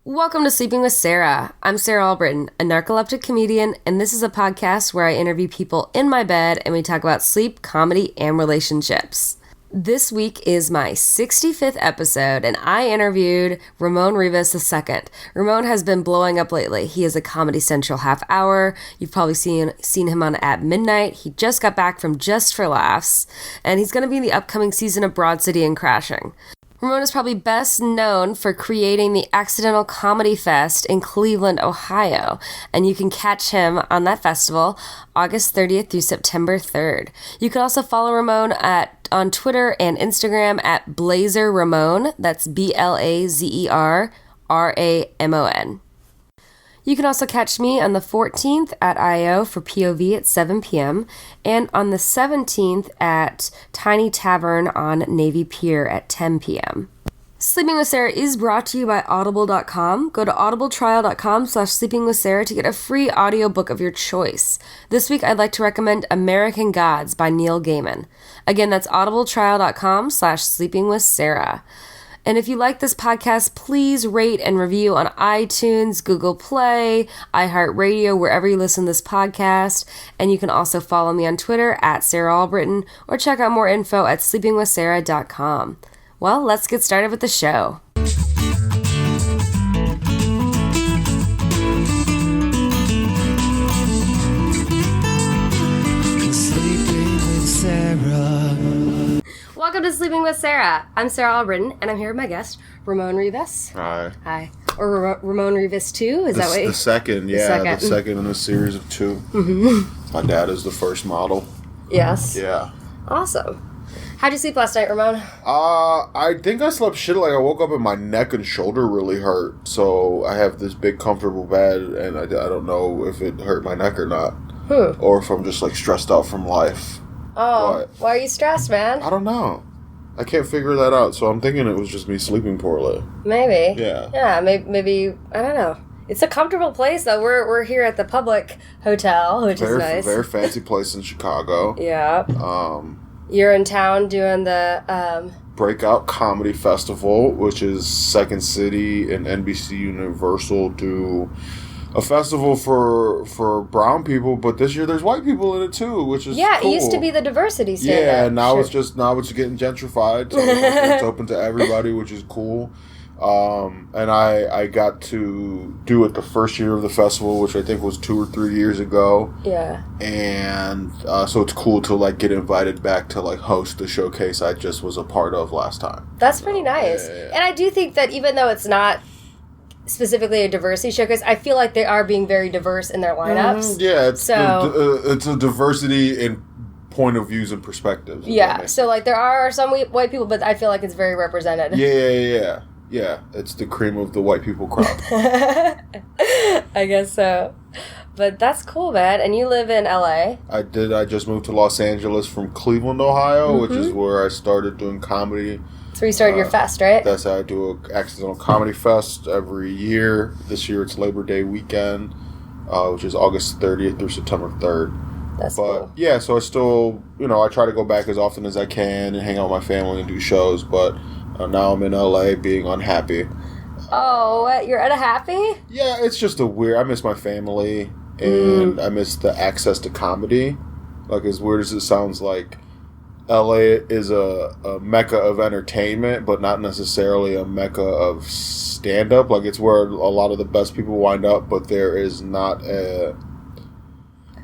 Welcome to Sleeping with Sarah. I'm Sarah Albritton, a narcoleptic comedian, and this is a podcast where I interview people in my bed and we talk about sleep, comedy, and relationships. This week is my 65th episode, and I interviewed Ramon Rivas II. Ramon has been blowing up lately. He is a Comedy Central half hour. You've probably seen him on At Midnight. He just got back from Just for Laughs, and he's going to be in the upcoming season of Broad City and Crashing. Ramon is probably best known for creating the Accidental Comedy Fest in Cleveland, Ohio, and you can catch him on that festival August 30th through September 3rd. You can also follow Ramon on Twitter and Instagram at Blazer Ramon. That's BLAZERRAMON. You can also catch me on the 14th at I.O. for POV at 7 p.m. and on the 17th at Tiny Tavern on Navy Pier at 10 p.m. Sleeping with Sarah is brought to you by Audible.com. Go to audibletrial.com/sleepingwithsarah to get a free audiobook of your choice. This week I'd like to recommend American Gods by Neil Gaiman. Again, that's audibletrial.com/sleepingwithsarah. And if you like this podcast, please rate and review on iTunes, Google Play, iHeartRadio, wherever you listen to this podcast. And you can also follow me on Twitter at Sarah Albritton or check out more info at sleepingwithsarah.com. Well, let's get started with the show. Sleeping with Sarah. Welcome to Sleeping with Sarah. I'm Sarah Albritton, and I'm here with my guest, Ramon Rivas. Hi. Hi. Or Ramon Rivas II, is that what you... The second in a series of two. Mm-hmm. My dad is the first model. Yes. Yeah. Awesome. How'd you sleep last night, Ramon? I think I slept shitty. Like, I woke up and my neck and shoulder really hurt. So I have this big comfortable bed, and I don't know if it hurt my neck or not. Or if I'm just, like, stressed out from life. Oh, why are you stressed, man? I don't know. I can't figure that out, so I'm thinking it was just me sleeping poorly. Maybe. Yeah. Yeah, maybe, I don't know. It's a comfortable place, though. We're here at the Public Hotel, which is nice. Very fancy place in Chicago. Yeah. You're in town doing the... Breakout Comedy Festival, which is Second City and NBC Universal do... a festival for brown people, but this year there's white people in it too, which is cool. It used to be the diversity stand-up. Yeah, now it's getting gentrified, so it's open to everybody, which is cool. And I got to do it the first year of the festival, which I think was 2 or 3 years ago. Yeah. And so it's cool to like get invited back to like host the showcase I just was a part of last time. That's pretty nice. Yeah. And I do think that even though it's not specifically a diversity showcase, I feel like they are being very diverse in their lineups. Yeah, it's a diversity in point of views and perspectives. Yeah, so like there are some white people, but I feel like it's very represented. Yeah, it's the cream of the white people crop. I guess so. But that's cool, man. And you live in LA. I did. I just moved to Los Angeles from Cleveland, Ohio, which is where I started doing comedy. That's where you started your fest, right? That's how I do an Accidental Comedy Fest every year. This year it's Labor Day weekend, which is August 30th through September 3rd. That's cool. Yeah, so I still, I try to go back as often as I can and hang out with my family and do shows, but now I'm in LA being unhappy. Oh, what? You're unhappy? Yeah, it's just I miss my family, and I miss the access to comedy. Like, as weird as it sounds, like, LA is a mecca of entertainment, but not necessarily a mecca of stand-up. Like, it's where a lot of the best people wind up, but there is not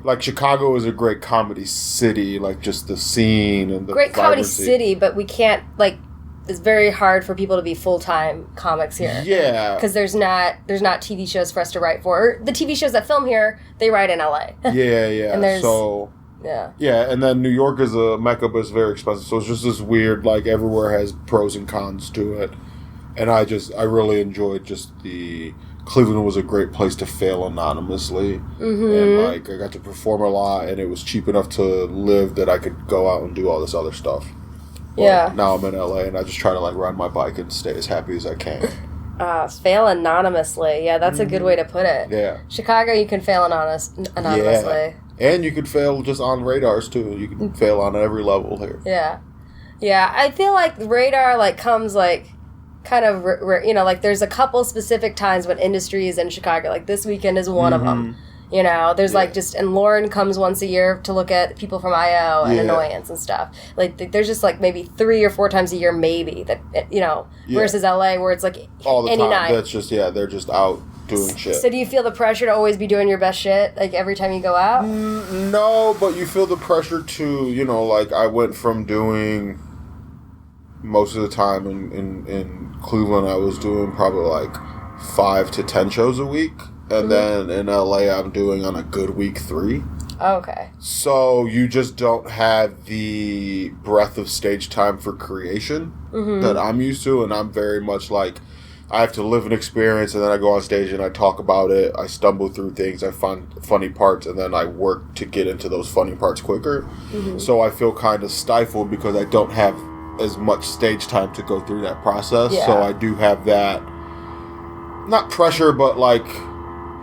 like, Chicago is a great comedy city, like, just the scene and the great vibrancy. Comedy city, but we can't, like, it's very hard for people to be full-time comics here. Yeah. Because there's not TV shows for us to write for. Or the TV shows that film here, they write in LA. Yeah. And there's... Yeah, and then New York is a mecca, but it's very expensive. So it's just this weird, like, everywhere has pros and cons to it. And I really enjoyed just Cleveland was a great place to fail anonymously. Mm-hmm. And, like, I got to perform a lot, and it was cheap enough to live that I could go out and do all this other stuff. But now I'm in LA, and I just try to, like, ride my bike and stay as happy as I can. Fail anonymously. Yeah, that's a good way to put it. Yeah. Chicago, you can fail anonymously. Yeah. And you could fail just on radars, too. You can fail on every level here. Yeah. Yeah, I feel like radar, like, comes, like, kind of, like there's a couple specific times when industry is in Chicago. Like this weekend is one of them. There's like and Lauren comes once a year to look at people from IO and Annoyance and stuff. Like there's just like maybe 3 or 4 times a year maybe that, versus LA where it's like all the any time. night. That's just, they're just out doing shit. So do you feel the pressure to always be doing your best shit like every time you go out? No, but you feel the pressure to, like I went from doing most of the time in Cleveland, I was doing probably like 5 to 10 shows a week. And then in LA, I'm doing on a good week 3. Oh, okay. So you just don't have the breadth of stage time for creation that I'm used to. And I'm very much like, I have to live an experience and then I go on stage and I talk about it. I stumble through things. I find funny parts and then I work to get into those funny parts quicker. So I feel kind of stifled because I don't have as much stage time to go through that process. Yeah. So I do have that, not pressure, but like,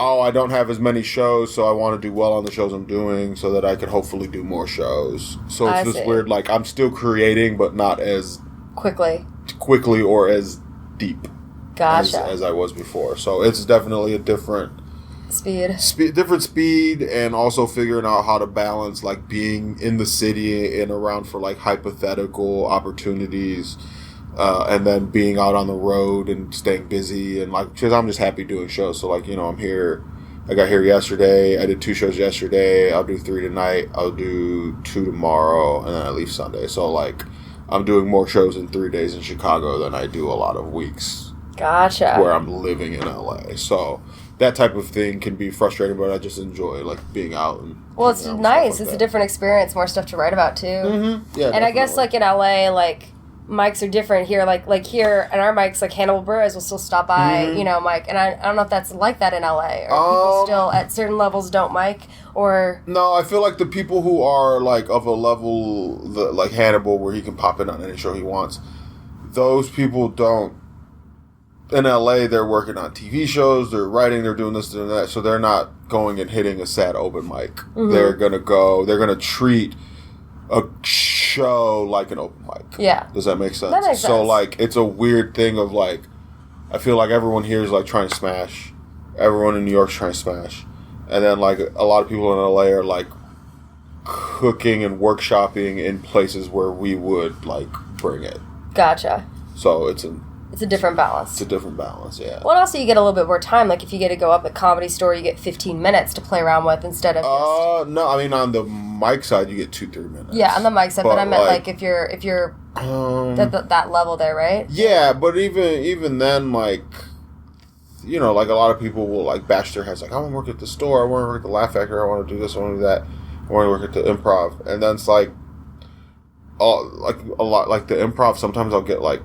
I don't have as many shows, so I want to do well on the shows I'm doing so that I can hopefully do more shows. So it's this weird, like, I'm still creating, but not as quickly or as deep Gotcha. as I was before. So it's definitely a different speed, and also figuring out how to balance, like, being in the city and around for, like, hypothetical opportunities, and then being out on the road and staying busy, and like, because I'm just happy doing shows. So like, I'm here. I got here yesterday. I did 2 shows yesterday. I'll do 3 tonight. I'll do 2 tomorrow, and then I leave Sunday. So like, I'm doing more shows in 3 days in Chicago than I do a lot of weeks. Gotcha. Where I'm living in LA. So that type of thing can be frustrating, but I just enjoy like being out and. Well, it's nice. It's a different experience. More stuff to write about too. Yeah. And definitely. I guess like in LA, like. Mics are different here, like here, and our mics, like Hannibal Buress will still stop by, mic, and I don't know if that's like that in LA, or people still at certain levels don't mic, or... No, I feel like the people who are, like, of a level, like Hannibal, where he can pop in on any show he wants, those people don't... In LA, they're working on TV shows, they're writing, they're doing this, doing that, so they're not going and hitting a sad open mic. They're gonna treat a show like an open mic. Yeah. Does that make sense? That makes sense. So, like, it's a weird thing of, like, I feel like everyone here is, like, trying to smash. Everyone in New York's trying to smash. And then, like, a lot of people in LA are, like, cooking and workshopping in places where we would, like, bring it. Gotcha. So, it's a different balance. It's a different balance, yeah. Well, also you get a little bit more time. Like, if you get to go up at Comedy Store, you get 15 minutes to play around with instead of No, I mean, on the mic side, you get 2-3 minutes. Yeah, on the mic side, but I meant, like, if you're that level there, right? Yeah, but even then, like, like, a lot of people will, like, bash their heads, like, I want to work at the store, I want to work at the Laugh Factory, I want to do this, I want to do that, I want to work at the Improv. And then it's, like, a lot, like, the Improv, sometimes I'll get, like,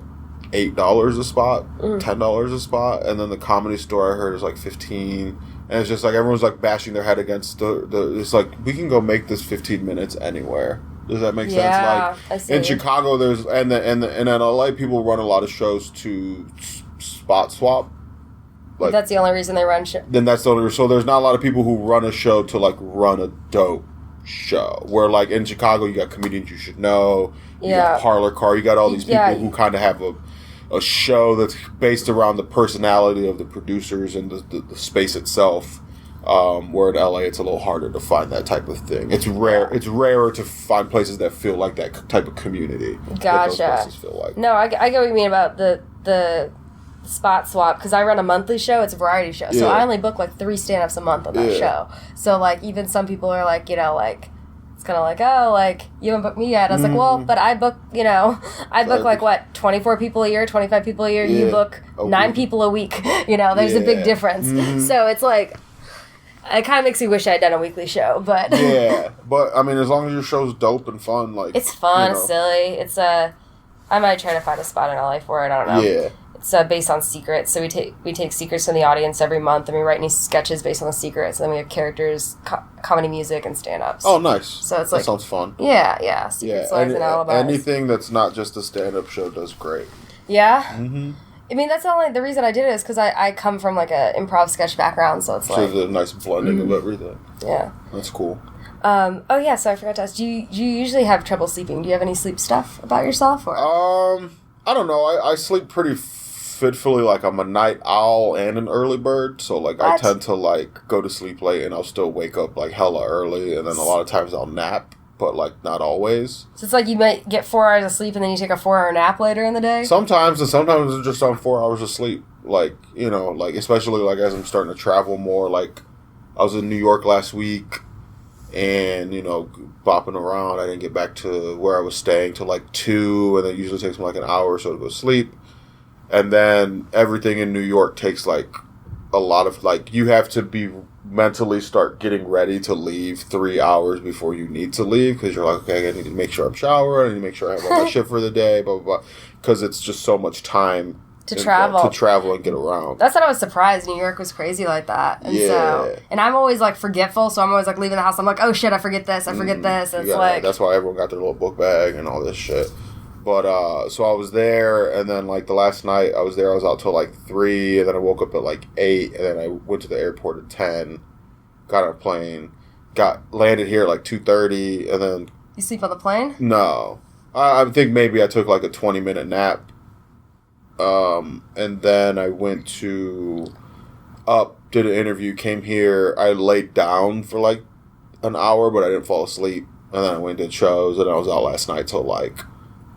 $8 a spot, $10 a spot, and then the Comedy Store I heard is like $15, and it's just like everyone's like bashing their head against the. It's like, we can go make this 15 minutes anywhere. Does that make sense? Yeah, like in Chicago, there's and in LA, people run a lot of shows to spot swap. Like, that's the only reason they run Then that's the only. So there's not a lot of people who run a show to like run a dope show. Where like in Chicago, you got comedians you should know. You got Parlor Car. You got all these people who kind of have a show that's based around the personality of the producers and the space itself. Where in LA, it's a little harder to find that type of thing. It's rare. It's rarer to find places that feel like that type of community. Gotcha. That those places feel like. No, I get what you mean about the spot swap, because I run a monthly show. It's a variety show, so I only book like 3 stand-ups a month on that show. So like, even some people are like, like. Kind of like, oh, like, you haven't booked me yet. I was like, well, but I book, I book like, what, 24 people a year, 25 people a year. You book 9 people a week. There's a big difference. So it's like, it kind of makes me wish I had done a weekly show, but. Yeah, but I mean, as long as your show's dope and fun, like. It's fun, it's silly. It's I might try to find a spot in LA for it, I don't know. Yeah. It's based on secrets, so we take secrets from the audience every month, and we write new sketches based on the secrets, and then we have characters, comedy music, and stand-ups. Oh, nice. So it's like... That sounds fun. Yeah. Secrets, lies, and alibis. Anything that's not just a stand-up show does great. Yeah? Mm-hmm. I mean, that's not the reason I did it is because I come from, like, a improv sketch background, so it's like... So there's a nice blending of everything. Yeah. That's cool. So I forgot to ask, do you usually have trouble sleeping? Do you have any sleep stuff about yourself? Or? I don't know. I sleep pretty fitfully, like, I'm a night owl and an early bird. So, like, What? I tend to, like, go to sleep late and I'll still wake up, like, hella early. And then a lot of times I'll nap, but, like, not always. So it's like you might get 4 hours of sleep and then you take a 4-hour nap later in the day? Sometimes, and sometimes it's just on 4 hours of sleep. Like, you know, like, especially, like, as I'm starting to travel more. Like, I was in New York last week and, you know, bopping around. I didn't get back to where I was staying till, like, 2, and it usually takes me, like, an hour or so to go to sleep. And then everything in New York takes, like, a lot of, like, you have to be mentally start getting ready to leave 3 hours before you need to leave, because you're like, okay, I need to make sure I'm showering, I need to make sure I have all my shit for the day, blah, blah, blah, because it's just so much time to travel and get around. That's what I was surprised. New York was crazy like that. And so, and I'm always, like, forgetful, so I'm always, like, leaving the house. I'm like, oh, shit, I forget this. And it's like... That's why everyone got their little book bag and all this shit. But, so I was there, and then, like, the last night I was there, I was out till, like, 3, and then I woke up at, like, 8, and then I went to the airport at 10, got on a plane, landed here at, like, 2:30, and then... You sleep on the plane? No. I think maybe I took, like, a 20-minute nap. And then I went did an interview, came here. I laid down for like an hour, but I didn't fall asleep. And then I went and did shows, and I was out last night till like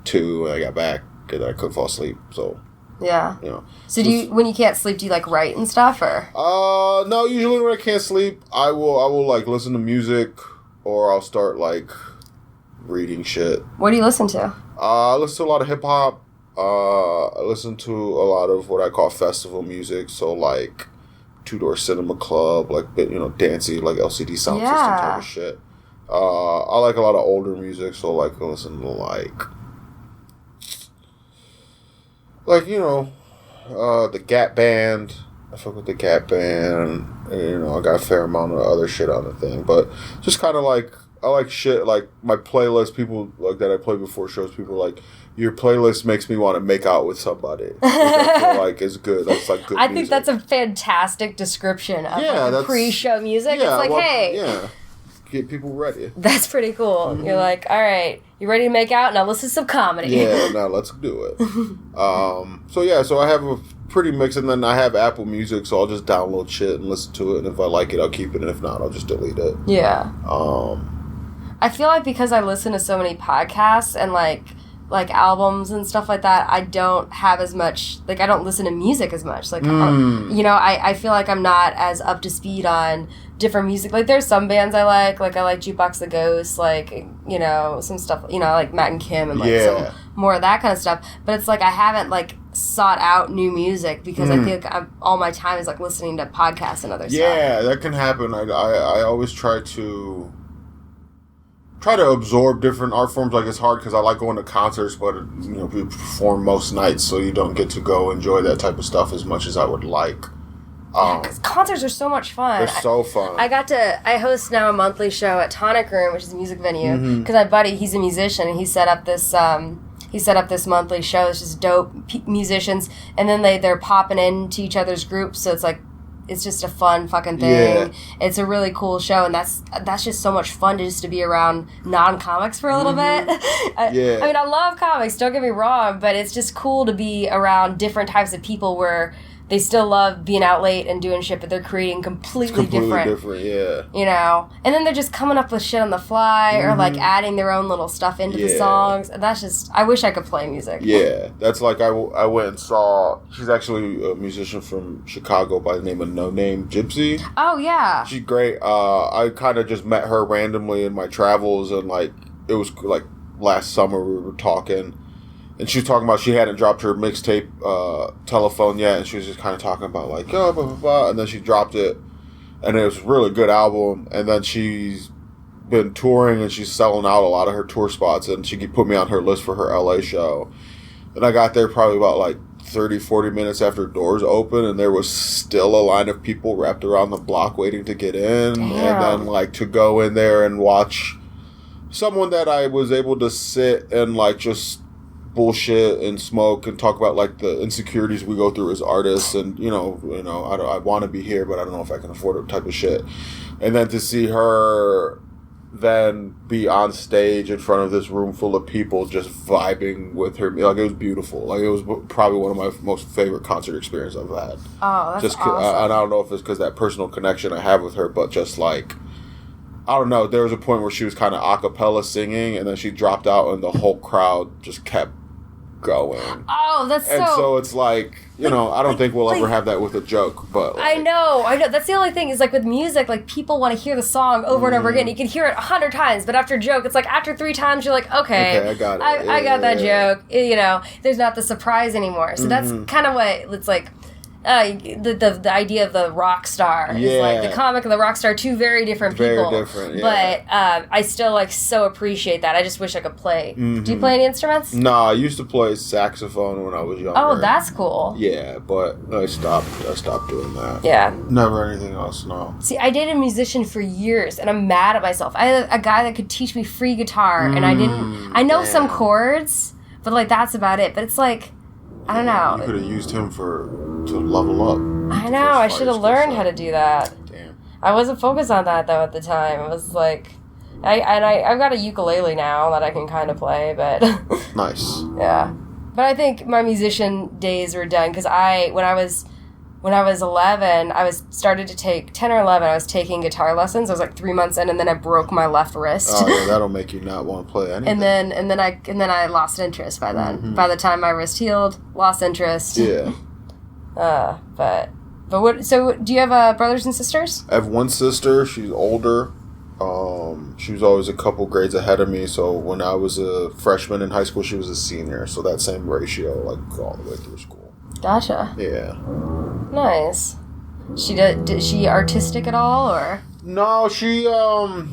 2, and I got back, and I couldn't fall asleep. So yeah, you know. So when you can't sleep, do you like write and stuff, or? No. Usually when I can't sleep, I will like listen to music, or I'll start like reading shit. What do you listen to? I listen to a lot of hip hop. I listen to a lot of what I call festival music, so like Two Door Cinema Club, like, you know, dancey, like LCD Sound System type of shit. I like a lot of older music, so like I listen to like you know, the Gap Band. I fuck with the Gap Band. And, you know, I got a fair amount of other shit on the thing, but just kind of like I like shit like my playlist. People like that I play before shows. People are like, your playlist makes me want to make out with somebody. Which I feel like is good. That's like good music. I think that's a fantastic description of like pre-show music. Yeah, it's like, hey. Yeah. Get people ready. That's pretty cool. Mm-hmm. You're like, all right, you ready to make out? Now listen to some comedy. Yeah, now let's do it. So I have a pretty mix, and then I have Apple Music, so I'll just download shit and listen to it, and if I like it, I'll keep it, and if not, I'll just delete it. Yeah. I feel like because I listen to so many podcasts and like albums and stuff like that, I don't have as much, like, I don't listen to music as much. Like, you know, I feel like I'm not as up to speed on different music. Like, there's some bands I like Jukebox the Ghost, like, you know, some stuff, you know, like Matt and Kim and, like, some more of that kind of stuff. But it's like I haven't, like, sought out new music because I feel like all my time is, like, listening to podcasts and other stuff. Yeah, that can happen. I always try to absorb different art forms. Like, it's hard because I like going to concerts, but, you know, we perform most nights, so you don't get to go enjoy that type of stuff as much as I would like. Because concerts are so much fun. They're so fun. I host now a monthly show at Tonic Room, which is a music venue, because my buddy, he's a musician, and he set up this monthly show. It's just dope musicians, and then they're popping into each other's groups, so it's like, it's just a fun fucking thing. Yeah. It's a really cool show, and that's just so much fun to be around non-comics for a little bit. I mean, I love comics, don't get me wrong, but it's just cool to be around different types of people where they still love being out late and doing shit, but they're creating completely different, yeah. You know? And then they're just coming up with shit on the fly or, like, adding their own little stuff into the songs. And that's just... I wish I could play music. Yeah. That's like... I went and saw... She's actually a musician from Chicago by the name of Noname Gypsies. Oh, yeah. She's great. I kind of just met her randomly in my travels, and, like, it was, like, last summer we were talking. And she was talking about she hadn't dropped her mixtape Telephone yet, and she was just kind of talking about, like, oh, blah, blah, blah, and then she dropped it, and it was a really good album, and then she's been touring, and she's selling out a lot of her tour spots, and she put me on her list for her LA show, and I got there probably about, like, 30-40 minutes after doors open, and there was still a line of people wrapped around the block waiting to get in. Damn. And then, like, to go in there and watch someone that I was able to sit and, like, just bullshit and smoke and talk about, like, the insecurities we go through as artists, and you know I want to be here, but I don't know if I can afford it type of shit. And then to see her then be on stage in front of this room full of people just vibing with her. Like, it was beautiful. Like, it was probably one of my most favorite concert experiences I've had. Oh, that's just awesome. And I don't know if it's because that personal connection I have with her, but just like, I don't know, there was a point where she was kind of a cappella singing, and then she dropped out, and the whole crowd just kept going. Oh, that's and so it's like, you know, I don't think we'll ever have that with a joke, but like, I know. That's the only thing is, like, with music, like, people want to hear the song over and over again. You can hear it 100 times, but after a joke, it's like after 3 times you're like, okay, I got it. I got that joke. You know, there's not the surprise anymore. So that's kind of what it's like. The idea of the rock star is like the comic and the rock star, two very different people. Very different, yeah. But I still like so appreciate that. I just wish I could play. Do you play any instruments? No, I used to play saxophone when I was younger. Oh, that's cool. Yeah, but I stopped doing that. Yeah. Never anything else, no. See, I dated a musician for years, and I'm mad at myself. I had a guy that could teach me free guitar, and I didn't. I know some chords, but like that's about it. But it's like, I don't know. You could have used him to level up. I know. I should have learned how to do that. Damn. I wasn't focused on that though at the time. It was like, I've got a ukulele now that I can kind of play, but Nice. Yeah, but I think my musician days were done because when I was 11, I started to take 10 or 11. I was taking guitar lessons. I was like 3 months in, and then I broke my left wrist. Oh, yeah, that'll make you not want to play anything. and then I lost interest by then. Mm-hmm. By the time my wrist healed, lost interest. Yeah. But what? So do you have brothers and sisters? I have one sister. She's older. She was always a couple grades ahead of me. So when I was a freshman in high school, she was a senior. So that same ratio, like all the way through school. Gotcha. Yeah. Nice. Did she artistic at all, or? No, she had,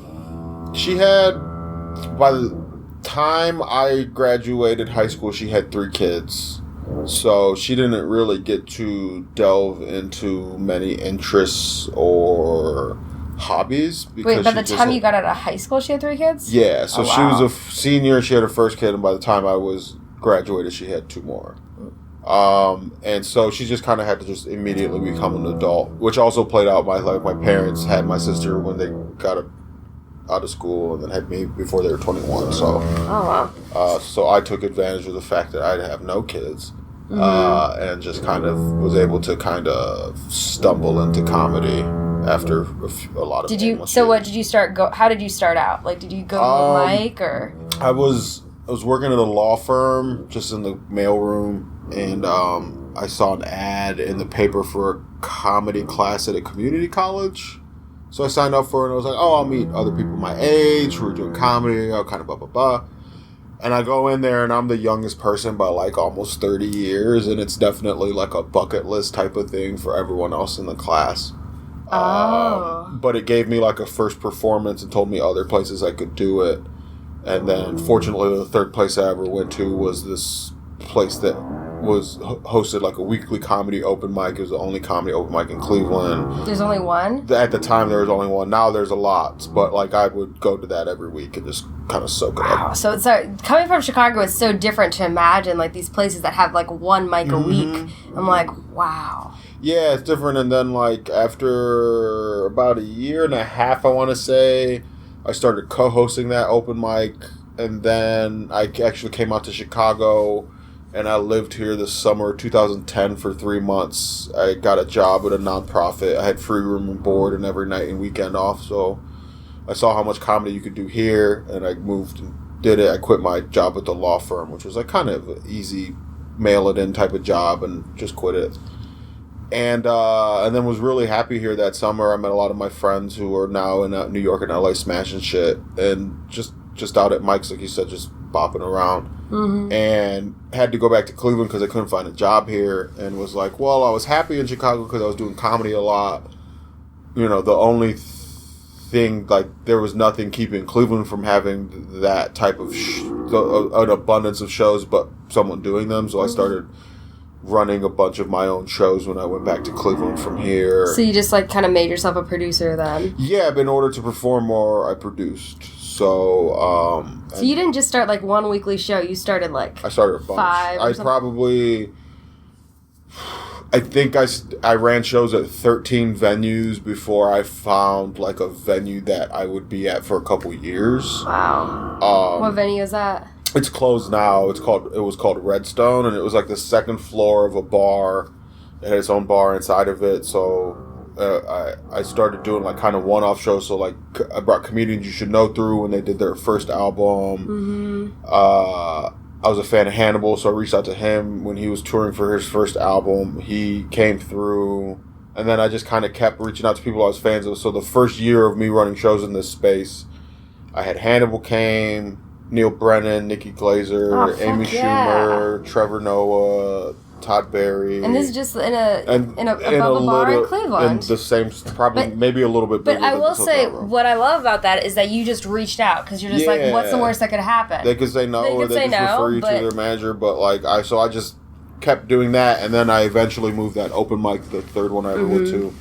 by the time I graduated high school, she had 3 kids. So she didn't really get to delve into many interests or hobbies. Because wait, by the time you got out of high school, she had 3 kids? Yeah, so she wow. was a senior, she had her first kid, and by the time I was graduated, she had 2 more. And so she just kind of had to just immediately become an adult, which also played out my parents had my sister when they got out of school and then had me before they were 21. So, so I took advantage of the fact that I have no kids, and just kind of was able to kind of stumble into comedy after a lot of. What did you start? How did you start out? Like, did you go to Mike or? I was working at a law firm, just in the mailroom. And I saw an ad in the paper for a comedy class at a community college. So I signed up for it, and I was like, oh, I'll meet other people my age who are doing comedy, kind of blah, blah, blah. And I go in there, and I'm the youngest person by, like, almost 30 years, and it's definitely, like, a bucket list type of thing for everyone else in the class. But it gave me, like, a first performance and told me other places I could do it. And then, fortunately, the third place I ever went to was this place that was hosted like a weekly comedy open mic. It was the only comedy open mic in Cleveland. There's only one? At the time there was only one. Now there's a lot, but like I would go to that every week and just kind of soak it up. So it's coming from Chicago, it's so different to imagine like these places that have like one mic a week. I'm like, wow. Yeah, it's different. And then like after about a year and a half, I want to say, I started co-hosting that open mic, and then I actually came out to Chicago. And I lived here this summer, 2010, for 3 months. I got a job at a nonprofit. I had free room and board and every night and weekend off. So I saw how much comedy you could do here, and I moved and did it. I quit my job at the law firm, which was like kind of an easy mail-it-in type of job, and just quit it. And then was really happy here that summer. I met a lot of my friends who are now in New York and LA smashing shit, and just out at Mike's, like you said, just bopping around. And had to go back to Cleveland because I couldn't find a job here, and was like, well, I was happy in Chicago because I was doing comedy a lot. You know, the only thing, like, there was nothing keeping Cleveland from having that type of an abundance of shows, but someone doing them. So I started running a bunch of my own shows when I went back to Cleveland from here. So you just like kind of made yourself a producer then? Yeah, but in order to perform more, I produced. So you didn't just start like one weekly show. You started like I started a bunch. 5. I think I ran shows at 13 venues before I found like a venue that I would be at for a couple years. Wow. What venue is that? It's closed now. It was called Redstone, and it was like the second floor of a bar. It had its own bar inside of it. So I started doing like kind of one-off shows. So like I brought comedians you should know through when they did their first album. I was a fan of Hannibal, so I reached out to him when he was touring for his first album. He came through, and then I just kind of kept reaching out to people I was fans of. So the first year of me running shows in this space, I had Hannibal came, Neil Brennan, Nikki Glazer, Amy Schumer, Trevor Noah, Todd Berry. And this is just in a bar in Cleveland. In the same, probably maybe a little bit bigger. But I will say, what I love about that is that you just reached out because you're just like, what's the worst that could happen? They could say no, or they just refer you to their manager. But like I just kept doing that, and then I eventually moved that open mic, the third one I ever went to.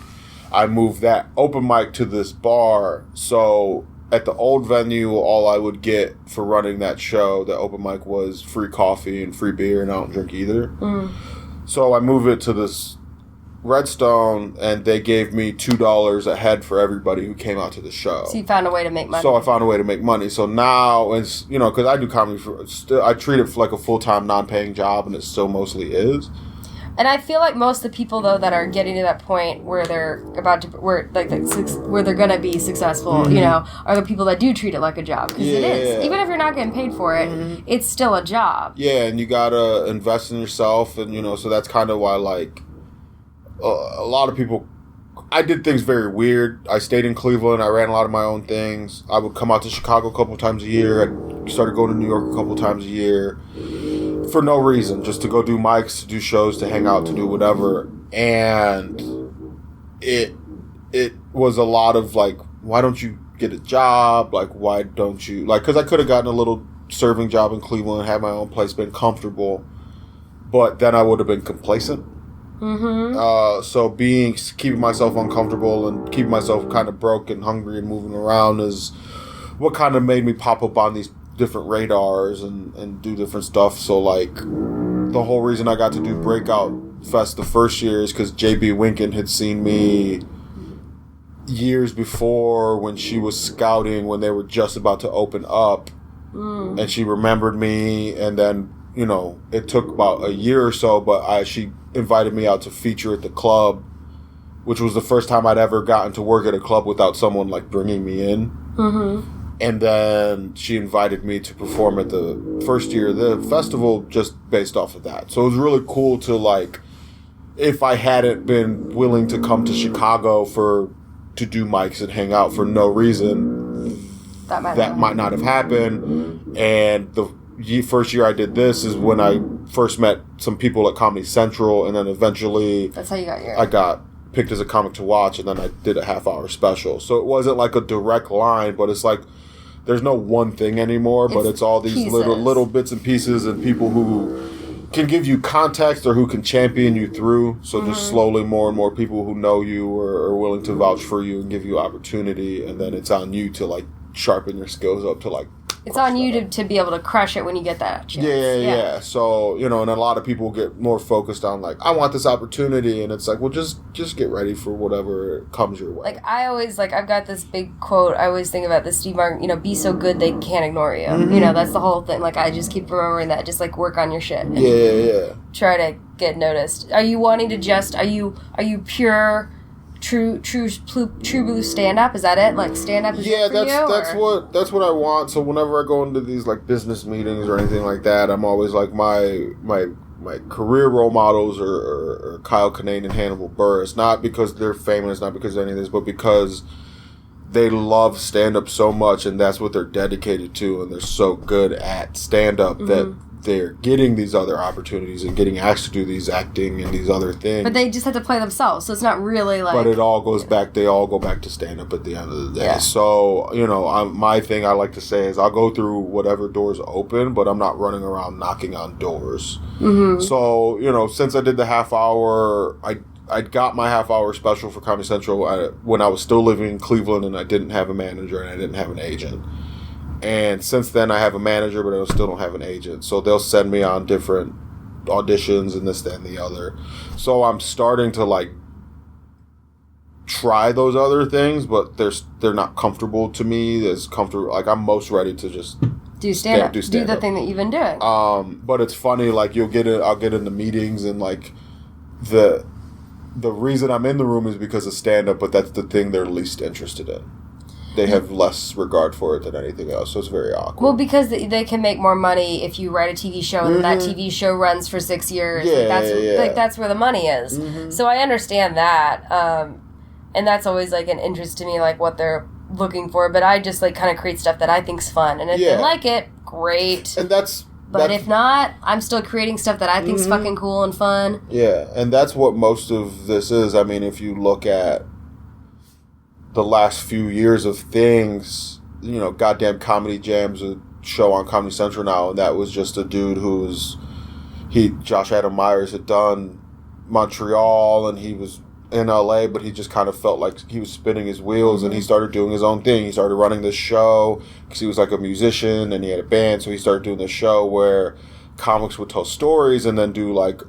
I moved that open mic to this bar, so. At the old venue, all I would get for running that show, the open mic, was free coffee and free beer, and I don't drink either. So I moved it to this Redstone, and they gave me $2 a head for everybody who came out to the show. So you found a way to make money. So I found a way to make money. So now, it's, because I do comedy, I treat it like a full-time, non-paying job, and it still mostly is. And I feel like most of the people, though, that are getting to that point where they're where they're gonna be successful, are the people that do treat it like a job. Because it is. Even if you're not getting paid for it, it's still a job. Yeah, and you gotta invest in yourself, and so that's kind of why, like, a lot of people. I did things very weird. I stayed in Cleveland. I ran a lot of my own things. I would come out to Chicago a couple times a year. I started going to New York a couple times a year. For no reason, just to go do mics, to do shows, to hang out, to do whatever. And it was a lot of like, why don't you get a job? Like, why don't you, like, because I could have gotten a little serving job in Cleveland, had my own place, been comfortable, but then I would have been complacent. So keeping myself uncomfortable and keeping myself kind of broke and hungry and moving around is what kind of made me pop up on these different radars and do different stuff. So like the whole reason I got to do Breakout Fest the first year is because JB Winkin had seen me years before when she was scouting when they were just about to open up, and she remembered me, and then it took about a year or so, but she invited me out to feature at the club, which was the first time I'd ever gotten to work at a club without someone like bringing me in. And then she invited me to perform at the first year of the festival just based off of that. So it was really cool to, like, if I hadn't been willing to come to Chicago to do mics and hang out for no reason, that might not have happened. And the first year I did this is when I first met some people at Comedy Central, and then eventually that's how you got your... I got picked as a comic to watch, and then I did a half-hour special. So it wasn't like a direct line, but it's like there's no one thing anymore, but it's all these little bits and pieces and people who can give you context or who can champion you through. So just slowly more and more people who know you or are willing to vouch for you and give you opportunity, and then it's on you to like sharpen your skills up to like... It's on you to be able to crush it when you get that chance. Yeah. So, and a lot of people get more focused on, like, I want this opportunity. And it's like, well, just get ready for whatever comes your way. Like, I always, I've got this big quote. I always think about this, Steve Martin, be so good they can't ignore you. That's the whole thing. Like, I just keep remembering that. Just, like, work on your shit. Yeah. Try to get noticed. Are you wanting to are you pure... True blue stand up, is that it? Like stand up is it for you? That's what I want. So whenever I go into these like business meetings or anything like that, I'm always like my career role models are Kyle Kinane and Hannibal Buress. Not because they're famous, not because of any of this, but because they love stand up so much, and that's what they're dedicated to, and they're so good at stand up that they're getting these other opportunities and getting asked to do these acting and these other things. But they just have to play themselves, so it's not really like... But it all goes back, they all go back to stand-up at the end of the day. Yeah. So, my thing I like to say is I'll go through whatever doors open, but I'm not running around knocking on doors. So, since I did the half hour, I got my half hour special for Comedy Central when I was still living in Cleveland, and I didn't have a manager and I didn't have an agent. And since then, I have a manager, but I still don't have an agent. So they'll send me on different auditions and this, that, and the other. So I'm starting to like try those other things, but they're not comfortable to me. As comfortable, like I'm most ready to just do stand-up. Do the thing that you've been doing. But it's funny, like I'll get into meetings and like the reason I'm in the room is because of stand-up, but that's the thing they're least interested in. They have less regard for it than anything else, so it's very awkward. Well, because they can make more money if you write a TV show and that TV show runs for 6 years. Like that's where the money is. Mm-hmm. So I understand that, and that's always like an interest to me, like what they're looking for. But I just like kind of create stuff that I think's fun, and if they like it, great. And But if not, I'm still creating stuff that I think's fucking cool and fun. Yeah, and that's what most of this is. I mean, if you look at the last few years of things, you know, goddamn Comedy Jam's a show on Comedy Central now, and that was just a dude Josh Adam Myers had done Montreal, and he was in LA, but he just kind of felt like he was spinning his wheels, and he started doing his own thing. He started running this show because he was like a musician and he had a band, so he started doing this show where comics would tell stories and then do like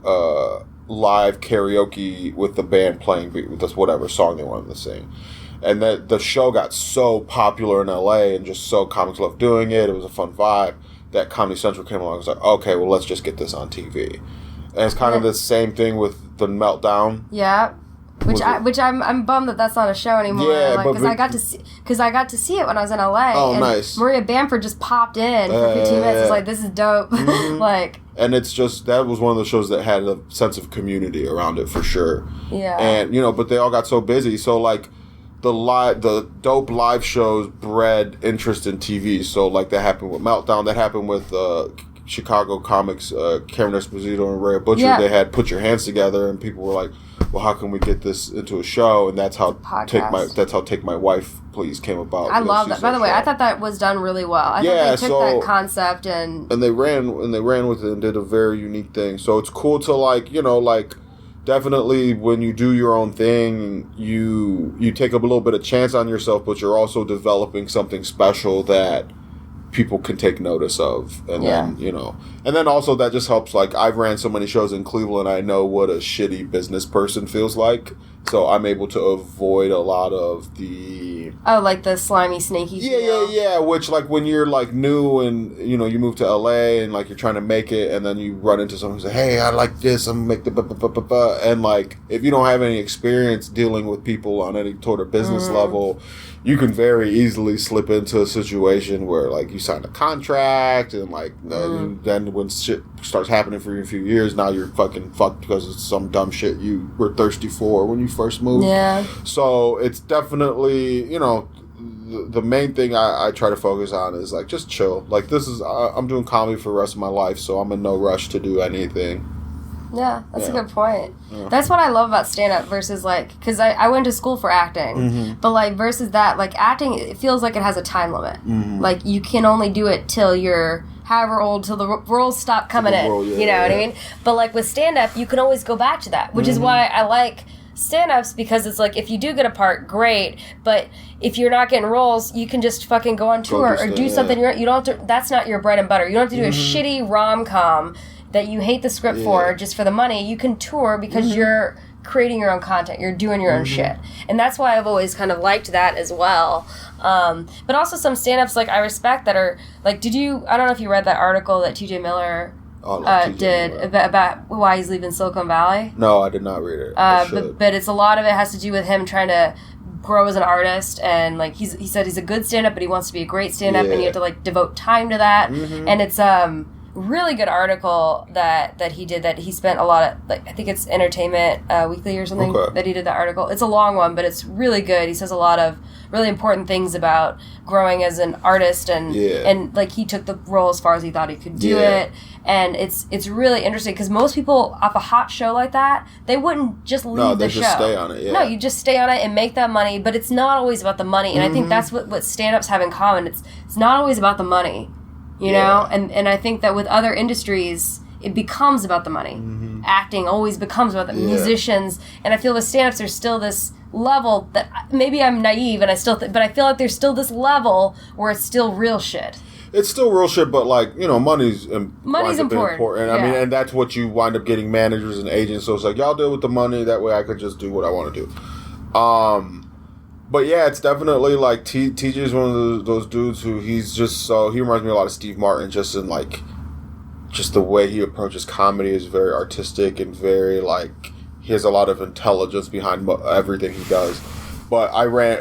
live karaoke with the band playing with this whatever song they wanted to sing. And the show got so popular in LA, and just so comics loved doing it. It was a fun vibe that Comedy Central came along and was like, okay, well, let's just get this on TV. And it's kind of the same thing with the Meltdown. Yeah. Which I'm bummed that that's not a show anymore. Yeah, because I got to see it when I was in LA. Oh, and nice. Maria Bamford just popped in for 15 minutes. It's like, this is dope. Like, and it's just, that was one of the shows that had a sense of community around it for sure. Yeah. And but they all got so busy. So like the dope live shows bred interest in TV. So like that happened with Meltdown. That happened with Chicago comics, Cameron Esposito and Ray Butcher. Yeah. They had Put Your Hands Together, and people were like, well, how can we get this into a show? And that's how Take My Wife Please came about. I love that. By the way, I thought that was done really well. I thought they took that concept and they ran with it and did a very unique thing. So it's cool to like definitely when you do your own thing, you take a little bit of chance on yourself, but you're also developing something special that people can take notice of. And then also that just helps. Like, I've ran so many shows in Cleveland, I know what a shitty business person feels like, so I'm able to avoid a lot of the like the slimy snaky yeah, which like when you're like new and you move to LA and like you're trying to make it, and then you run into someone who's like, hey, I like this, I'm gonna make the and like if you don't have any experience dealing with people on any sort of business level, you can very easily slip into a situation where like you sign a contract and like then when shit starts happening for you in a few years, now you're fucking fucked because it's some dumb shit you were thirsty for when you first moved. Yeah. So it's definitely, the main thing I try to focus on is like just chill. Like this is I'm doing comedy for the rest of my life, so I'm in no rush to do anything. Yeah, that's a good point. Yeah. That's what I love about stand-up versus, like, because I went to school for acting, but, like, versus that, like, acting, it feels like it has a time limit. Like, you can only do it till you're however old, till the roles stop coming in, you know what I mean? But, like, with stand-up, you can always go back to that, which is why I like stand-ups, because it's like, if you do get a part, great, but if you're not getting roles, you can just fucking go on tour or do something. You don't have to, that's not your bread and butter. You don't have to do a shitty rom-com that you hate the script for just for the money. You can tour because you're creating your own content. You're doing your own shit. And that's why I've always kind of liked that as well. But also some stand-ups, like, I respect that are, like, I don't know if you read that article that TJ Miller did about why he's leaving Silicon Valley. No, I did not read it. But it's a lot of it has to do with him trying to grow as an artist, and like he said he's a good stand-up, but he wants to be a great stand-up, and you have to like devote time to that. And it's really good article that he did, that he spent a lot of, like, I think it's Entertainment Weekly or something, that he did that article. It's a long one, but it's really good. He says a lot of really important things about growing as an artist, and like he took the role as far as he thought he could do it, and it's really interesting because most people off a hot show like that, they wouldn't just leave the show. No, they just stay on it. No, you just stay on it and make that money, but it's not always about the money, and I think that's what stand-ups have in common. It's not always about the money. You know? And I think that with other industries, it becomes about the money. Acting always becomes about the musicians. And I feel with stand-ups, there's still this level that, maybe I'm naive and I still but I feel like there's still this level where it's still real shit. it's still real shit, but like, you know, money's important. Yeah. I mean, and that's what you wind up getting, managers and agents. So it's like, y'all deal with the money. That way I could just do what I want to do. But yeah, it's definitely like TJ is one of those dudes who he reminds me a lot of Steve Martin, just in like, just the way he approaches comedy is very artistic and very like, he has a lot of intelligence behind everything he does. But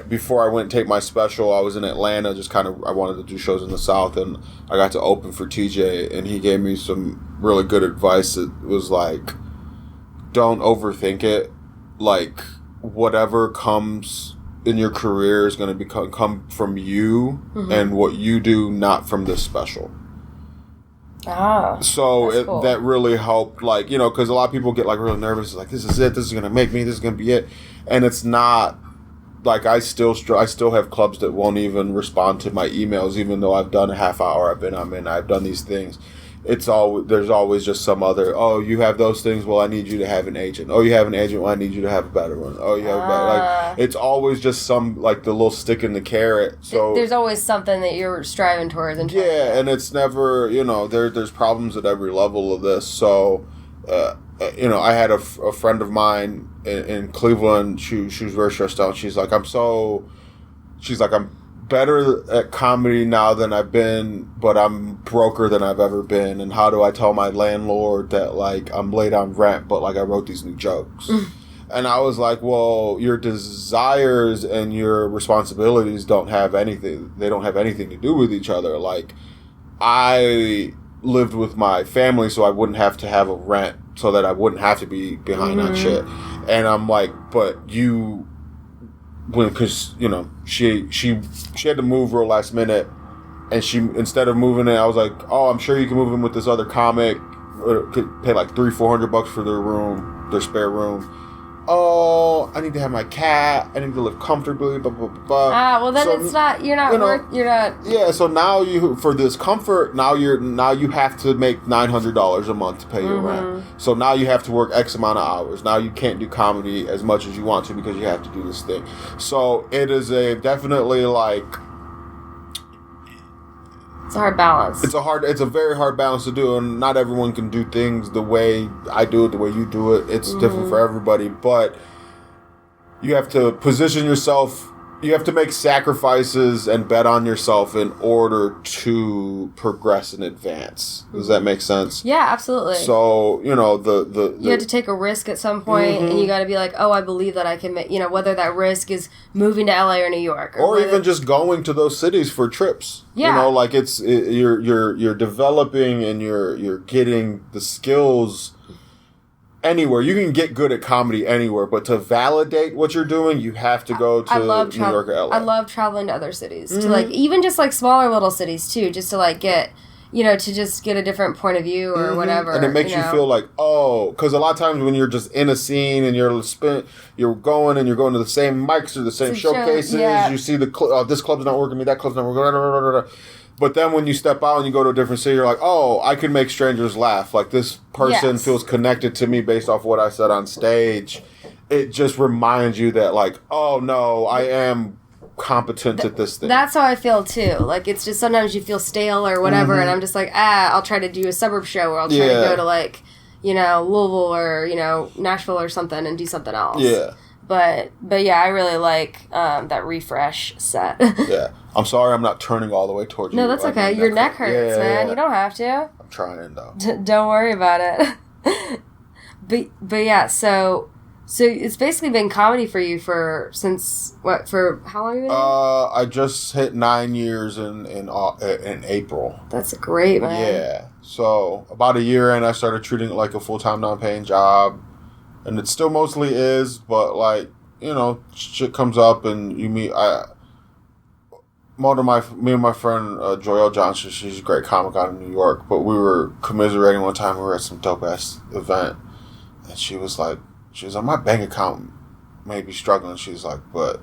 before I went and take my special, I was in Atlanta, I wanted to do shows in the South, and I got to open for TJ, and he gave me some really good advice. It was like, don't overthink it. Like, whatever comes in your career is going to come from you and what you do, not from this special. Oh, so cool. That really helped, like, you know, because a lot of people get like really nervous, like, this is it, this is going to make me, this is going to be it. And it's not. Like, I still have clubs that won't even respond to my emails, even though I've done a half hour, I've done these things. There's always just some other, oh, you have those things, well, I need you to have an agent. Oh, you have an agent, well, I need you to have a better one. Oh, you have a better, like, it's always just some, like, the little stick in the carrot. So there's always something that you're striving towards. And and it's never, you know, there's problems at every level of this. So, you know, I had a friend of mine in Cleveland. She was very stressed out. She's like, I'm better at comedy now than I've been, but I'm broker than I've ever been. And how do I tell my landlord that, like, I'm late on rent, but, like, I wrote these new jokes? And I was like, well, your desires and your responsibilities don't have anything to do with each other. Like, I lived with my family so I wouldn't have to have a rent, so that I wouldn't have to be behind on shit. And I'm like, but because, you know, she had to move real last minute, and instead of moving in, I was like, oh, I'm sure you can move in with this other comic, could pay like $300-400 for their spare room. Oh, I need to have my cat. I need to live comfortably. Blah blah blah. Well, then so, it's not. You're not. You're not. Yeah. So now for this comfort, now you have to make $900 a month to pay your rent. So now you have to work X amount of hours. Now you can't do comedy as much as you want to because you have to do this thing. So it is definitely like. It's a hard balance. It's a very hard balance to do, and not everyone can do things the way I do it, the way you do it. It's different for everybody, but you have to position yourself. You have to make sacrifices and bet on yourself in order to progress and advance. Does that make sense? Yeah, absolutely. So, you know, you have to take a risk at some point, and you got to be like, oh, I believe that I can make, you know, whether that risk is moving to LA or New York. Or even just going to those cities for trips. Yeah. You know, like you're developing and you're getting the skills anywhere. You can get good at comedy anywhere, but to validate what you're doing, you have to go to New York or LA. I love traveling to other cities, to like, even just like smaller little cities too, just to like get, you know, to just get a different point of view or whatever. And it makes you feel like, oh, because a lot of times when you're just in a scene and you're going to the same mics or the same showcases, you see this club's not working me, that club's not working. But then when you step out and you go to a different city, you're like, oh, I can make strangers laugh. Like, this person feels connected to me based off what I said on stage. It just reminds you that, like, oh, no, I am competent at this thing. That's how I feel, too. Like, it's just sometimes you feel stale or whatever, and I'm just like, I'll try to do a suburb show, or I'll try to go to, like, you know, Louisville or, you know, Nashville or something and do something else. Yeah. But yeah, I really like that refresh set. Yeah. I'm sorry I'm not turning all the way towards you. No, that's okay. Your neck hurts, man. You don't have to. I'm trying, though. Don't worry about it. But yeah, so it's basically been comedy for you for how long have you been? I just hit 9 years in April. That's great, man. Yeah. So about a year in, I started treating it like a full-time non-paying job. And it still mostly is, but, like, you know, shit comes up and you meet. Me and my friend Joelle Johnson, she's a great comic out in New York, but we were commiserating one time. We were at some dope ass event, and she was like, my bank account may be struggling. She's like, but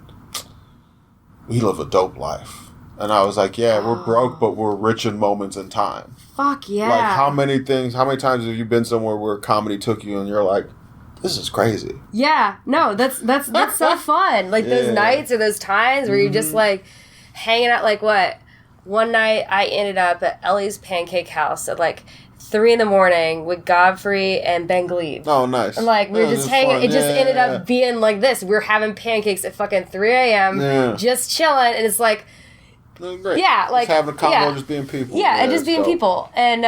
we live a dope life. And I was like, yeah, we're broke, but we're rich in moments in time. Fuck yeah! Like, how many times have you been somewhere where comedy took you and you're like, this is crazy? Yeah, no, that's so fun. Like those nights or those times where you're just like hanging out, like what? one night I ended up at Ellie's Pancake House at like 3 a.m. with Godfrey and Ben Glebe. Oh, nice. And like, we were just hanging. Fun. It just ended up being like this. We were having pancakes at fucking 3 a.m. Just chilling. And it's like, great. Yeah, like, just having a convo, just being people. Yeah, and just being dope. People. And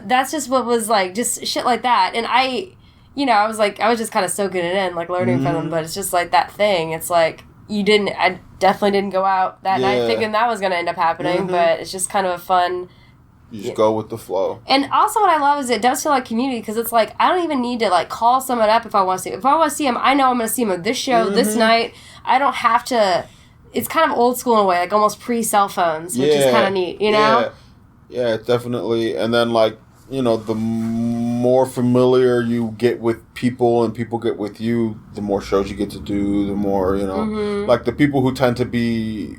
that's just what was like, just shit like that. And I was just kind of soaking it in, like learning from them. But it's just like that thing. It's like, I definitely didn't go out that night thinking that was going to end up happening. But it's just kind of a fun... You just go with the flow. And also what I love is it does feel like community, because it's like, I don't even need to like call someone up if I want to see them. If I want to see them, I know I'm going to see them at this show, this night. I don't have to... It's kind of old school in a way, like almost pre-cell phones, which is kind of neat, you know? Yeah, definitely. And then like, the more familiar you get with people and people get with you, the more shows you get to do, the more, like the people who tend to be...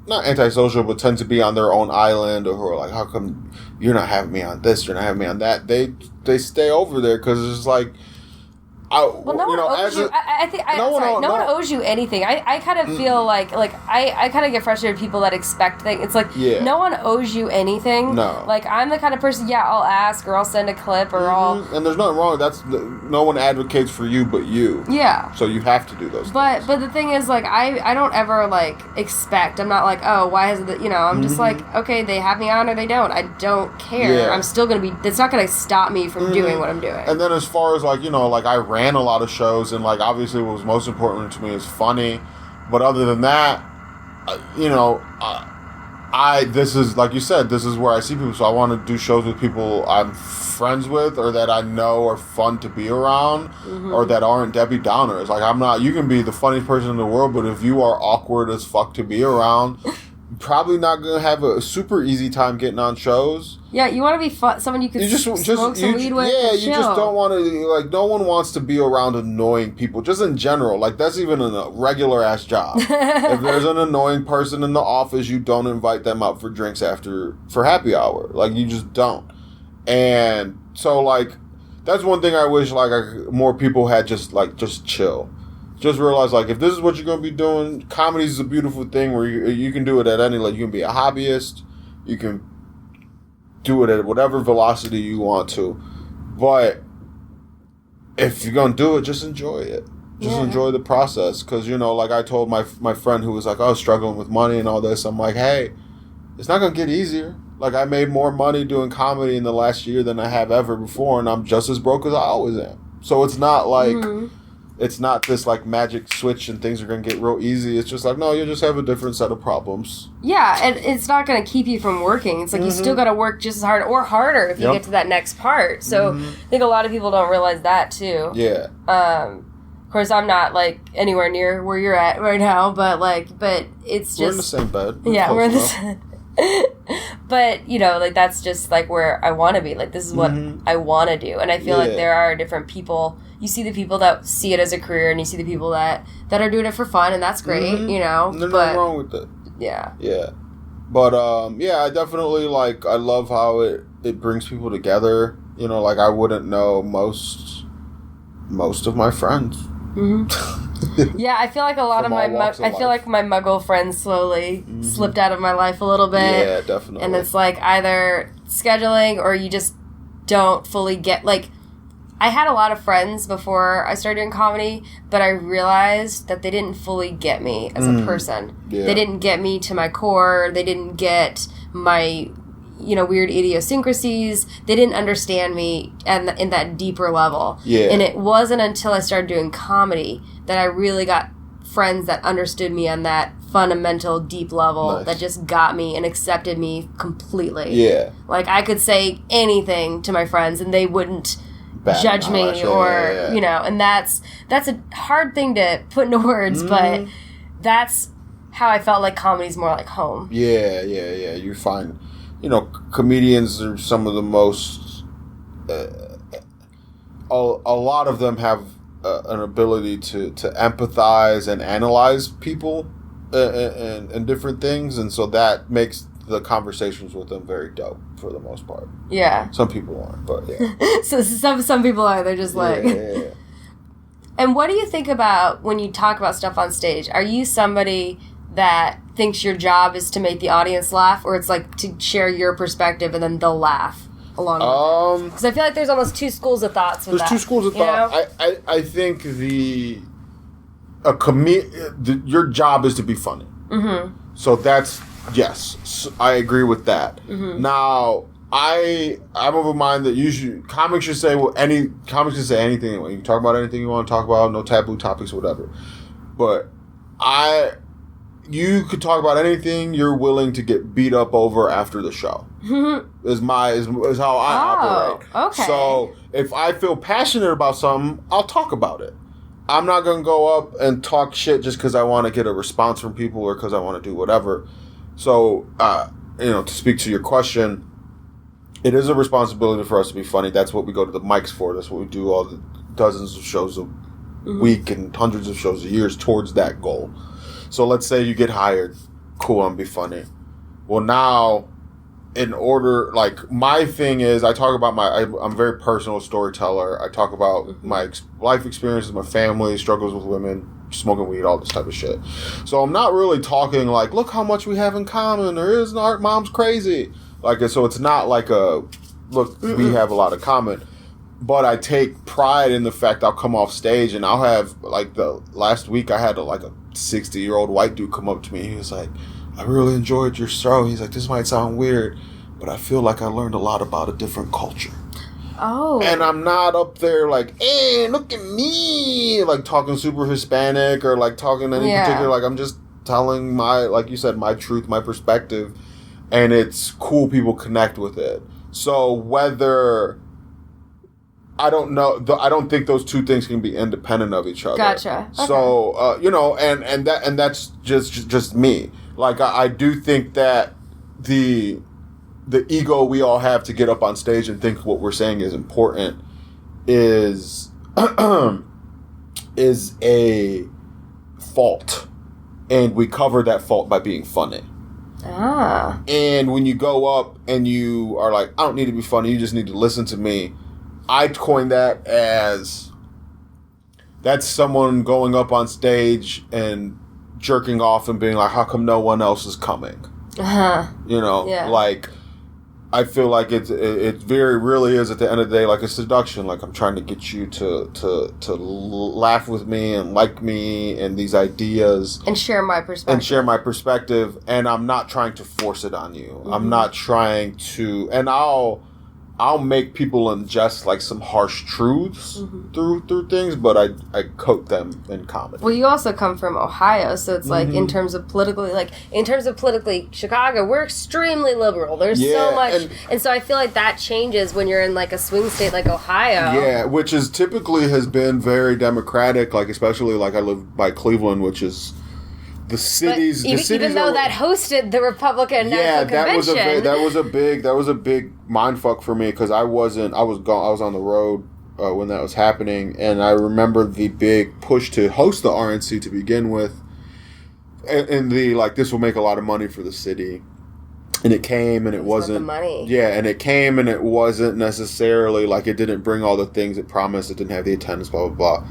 not antisocial, but tend to be on their own island, or who are like, how come you're not having me on this, you're not having me on that? They stay over there because it's like, no one owes you. No one owes you anything. I kind of feel like I kind of get frustrated with people that expect things. It's like, no one owes you anything. No. Like, I'm the kind of person, I'll ask, or I'll send a clip, or I'll... And there's nothing wrong with that. No one advocates for you but you. Yeah. So you have to do those things. But the thing is, like, I don't ever, like, expect. I'm not like, oh, why has it... I'm just like, okay, they have me on or they don't. I don't care. Yeah. I'm still going to be... It's not going to stop me from doing what I'm doing. And then as far as, like, like, I ran a lot of shows, and like obviously what was most important to me is funny, but other than that, this is, like you said, this is where I see people, so I want to do shows with people I'm friends with, or that I know are fun to be around, or that aren't Debbie Downers. Like, I'm not, you can be the funniest person in the world, but if you are awkward as fuck to be around, probably not gonna have a super easy time getting on shows. Yeah, you want to be fun, someone you can smoke some weed with. Yeah, you just don't want to, like, no one wants to be around annoying people, just in general. Like, that's even a regular ass job. If there's an annoying person in the office, you don't invite them out for drinks for happy hour. Like, you just don't. And so, like, that's one thing I wish, like, more people had just chill. Just realize, like, if this is what you're going to be doing, comedy is a beautiful thing where you can do it at any, like, you can be a hobbyist, you can do it at whatever velocity you want to. But if you're going to do it, just enjoy it. Just enjoy the process. Because, like I told my friend who was like, I was struggling with money and all this, I'm like, hey, it's not going to get easier. Like, I made more money doing comedy in the last year than I have ever before, and I'm just as broke as I always am. So it's not like... It's not this, like, magic switch and things are going to get real easy. It's just like, no, you just have a different set of problems. Yeah, and it's not going to keep you from working. It's like you still got to work just as hard or harder if you get to that next part. So I think a lot of people don't realize that, too. Yeah. Of course, I'm not, like, anywhere near where you're at right now, but it's just... We're in the same bed. We're in the same... But, like, that's just, like, where I want to be. Like, this is what I want to do. And I feel like there are different people. You see the people that see it as a career, and you see the people that are doing it for fun, and that's great, There's nothing wrong with it. Yeah. Yeah. But, I definitely, like, I love how it brings people together. Like, I wouldn't know most of my friends. Yeah, I feel like a lot of my Muggle friends slowly slipped out of my life a little bit. Yeah, definitely. And it's like either scheduling or you just don't fully get, like, I had a lot of friends before I started doing comedy, but I realized that they didn't fully get me as a person. Yeah. They didn't get me to my core. They didn't get my, weird idiosyncrasies. They didn't understand me in that deeper level. Yeah. And it wasn't until I started doing comedy that I really got friends that understood me on that fundamental, deep level that just got me and accepted me completely. Yeah. Like, I could say anything to my friends and they wouldn't judge me or, and that's a hard thing to put into words, but that's how I felt like comedy's more like home. Yeah. You find, comedians are some of the most, a lot of them have an ability to empathize and analyze people and different things, and so that makes the conversations with them very dope for the most part. Yeah. Some people aren't, but yeah. So some people are. They're just like... Yeah. And what do you think about when you talk about stuff on stage? Are you somebody that thinks your job is to make the audience laugh, or it's like to share your perspective and then they'll laugh along with it? Because I feel like there's almost two schools of thoughts with that. There's two schools of thought. I think your job is to be funny. Mm-hmm. So that's, yes, I agree with that. Mm-hmm. Now, I'm of a mind that comics should say anything. You can talk about anything you want to talk about, no taboo topics, whatever. But you could talk about anything you're willing to get beat up over after the show. is how I operate. Okay. So if I feel passionate about something, I'll talk about it. I'm not going to go up and talk shit just because I want to get a response from people or because I want to do whatever. So, to speak to your question, it is a responsibility for us to be funny. That's what we go to the mics for. That's what we do all the dozens of shows a week and hundreds of shows a year towards that goal. So let's say you get hired. Cool, I'm be funny. Well, now, in order, like, my thing is, I talk about I'm a very personal storyteller. I talk about my life experiences, my family, struggles with women, smoking weed, all this type of shit. So I'm not really talking like, look how much we have in common, or isn't our mom's crazy? Like, so it's not like we have a lot in common. But I take pride in the fact I'll come off stage and I'll have, like, the last week I had a 60-year-old white dude come up to me. He was like, I really enjoyed your show. He's like, this might sound weird, but I feel like I learned a lot about a different culture. Oh. And I'm not up there like, hey, look at me, like talking super Hispanic or like talking any particular, like I'm just telling like you said, my truth, my perspective, and it's cool people connect with it. So whether... I don't know. I don't think those two things can be independent of each other. Gotcha. Okay. So and that's just me. Like I do think that the ego we all have to get up on stage and think what we're saying is important is a fault, and we cover that fault by being funny. Ah. And when you go up and you are like, I don't need to be funny. You just need to listen to me. I coined that as that's someone going up on stage and jerking off and being like, how come no one else is coming? Uh-huh. Like, I feel like it really is at the end of the day like a seduction. Like, I'm trying to get you to laugh with me and like me and these ideas. And share my perspective. And I'm not trying to force it on you. Mm-hmm. I'm not trying to... And I'll make people ingest like some harsh truths through things, but I coat them in comedy. Well, you also come from Ohio, so it's like in terms of politically, Chicago, we're extremely liberal. There's so much, and so I feel like that changes when you're in like a swing state like Ohio. Yeah, which is typically has been very Democratic, like especially like I live by Cleveland, which is. The cities though that hosted the Republican National Convention. that was a big mindfuck for me because I was on the road when that was happening, and I remember the big push to host the RNC to begin with, and the like this will make a lot of money for the city, and it came and it wasn't the money. Yeah, and it came and it wasn't necessarily like it didn't bring all the things it promised. It didn't have the attendance, blah blah blah.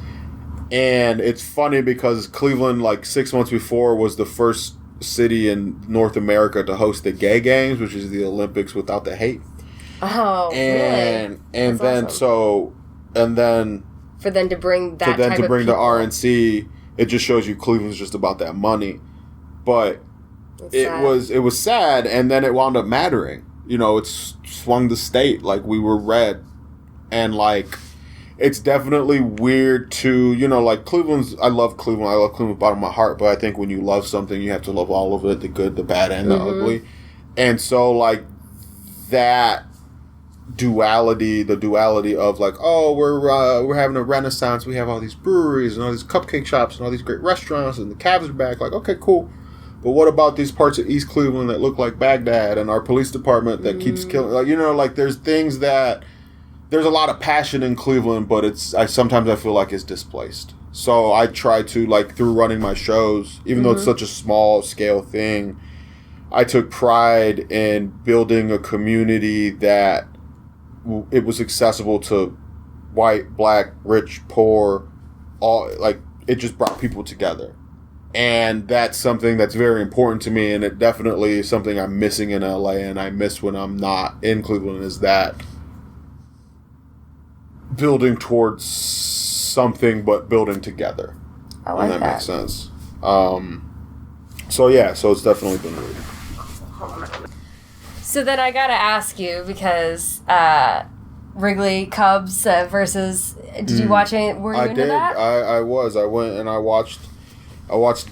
And it's funny because Cleveland, like 6 months before, was the first city in North America to host the gay games, which is the Olympics without the hate. Oh, really? And then awesome. For them to bring that type of people. the RNC, it just shows you Cleveland's just about that money. But it was sad, and then it wound up mattering. It swung the state like we were red, and like. It's definitely weird to, like I love Cleveland. I love Cleveland with the bottom of my heart. But I think when you love something, you have to love all of it, the good, the bad, and the ugly. And so, like, that duality, the duality of, like, oh, we're having a renaissance. We have all these breweries and all these cupcake shops and all these great restaurants and the Cavs are back. Like, okay, cool. But what about these parts of East Cleveland that look like Baghdad and our police department that keeps killing? Like, there's things that... There's a lot of passion in Cleveland, but sometimes I feel like it's displaced. So I try to, like, through running my shows, even though it's such a small scale thing, I took pride in building a community that it was accessible to white, black, rich, poor, all, like, it just brought people together. And that's something that's very important to me, and it definitely is something I'm missing in LA, and I miss when I'm not in Cleveland, is that building towards something, but building together. I like that. Makes sense. So it's definitely been reading. So then I gotta ask you, because Wrigley Cubs versus, did you watch it? Were you into that? I was. I went and I watched